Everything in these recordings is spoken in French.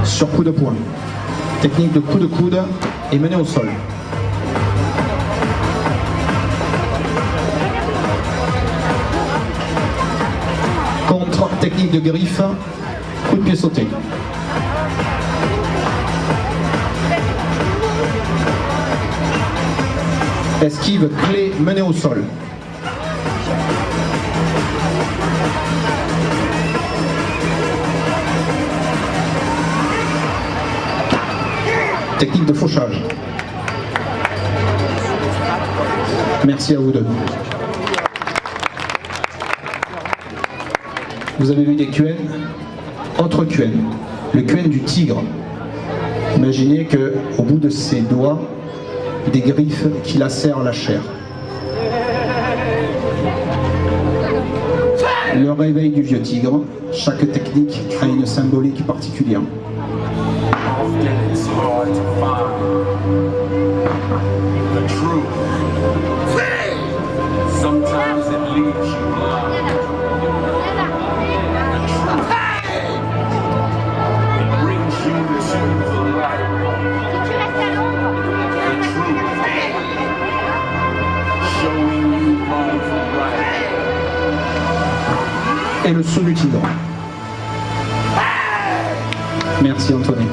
sur coup de poing. Technique de coup de coude et mené au sol. Contre, technique de griffe, coup de pied sauté. Esquive, clé, menée au sol. Technique de fauchage. Merci à vous deux. Vous avez vu des QN, autre QN, le QN du tigre. Imaginez qu'au bout de ses doigts, des griffes qui lacèrent la chair. Le réveil du vieux tigre, chaque technique a une symbolique particulière. Et le saut du tigre. Merci Anthony.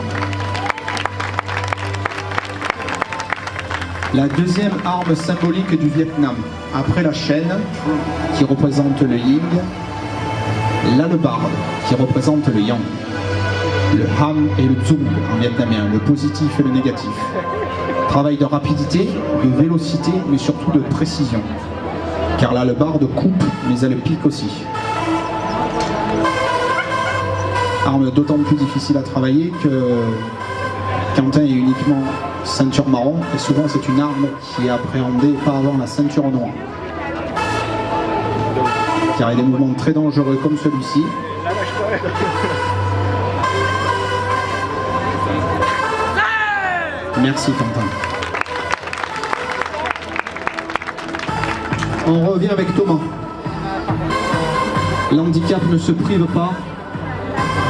La deuxième arme symbolique du Vietnam, après la chaîne, qui représente le yin, l'hallebarde, qui représente le yang, le ham et le zung en vietnamien, le positif et le négatif. Travail de rapidité, de vélocité, mais surtout de précision. Car l'hallebarde coupe, mais elle pique aussi. Arme d'autant plus difficile à travailler que Quentin est uniquement ceinture marron et souvent c'est une arme qui est appréhendée pas avant la ceinture noire. Car il y a des mouvements très dangereux comme celui-ci. Merci Quentin. On revient avec Thomas. L'handicap ne se prive pas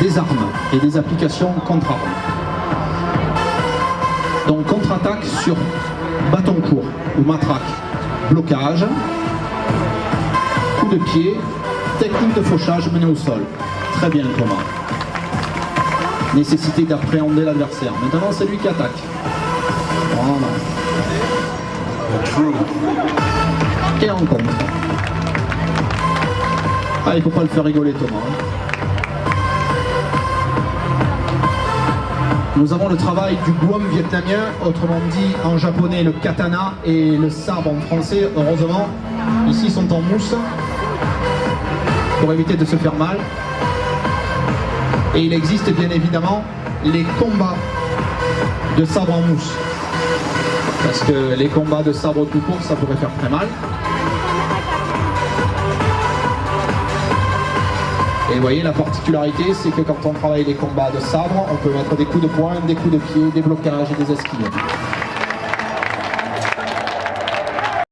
des armes et des applications contre-armes. Donc contre-attaque sur bâton court ou matraque, blocage, coup de pied, technique de fauchage menée au sol. Très bien Thomas. Nécessité d'appréhender l'adversaire. Maintenant c'est lui qui attaque. Voilà. Et en contre. Ah, il ne faut pas le faire rigoler Thomas. Nous avons le travail du guam vietnamien, autrement dit en japonais le katana et le sabre en français. Heureusement, ici sont en mousse pour éviter de se faire mal. Et il existe bien évidemment les combats de sabre en mousse. Parce que les combats de sabre tout court, ça pourrait faire très mal. Et vous voyez, la particularité, c'est que quand on travaille les combats de sabre, on peut mettre des coups de poing, des coups de pied, des blocages et des esquives.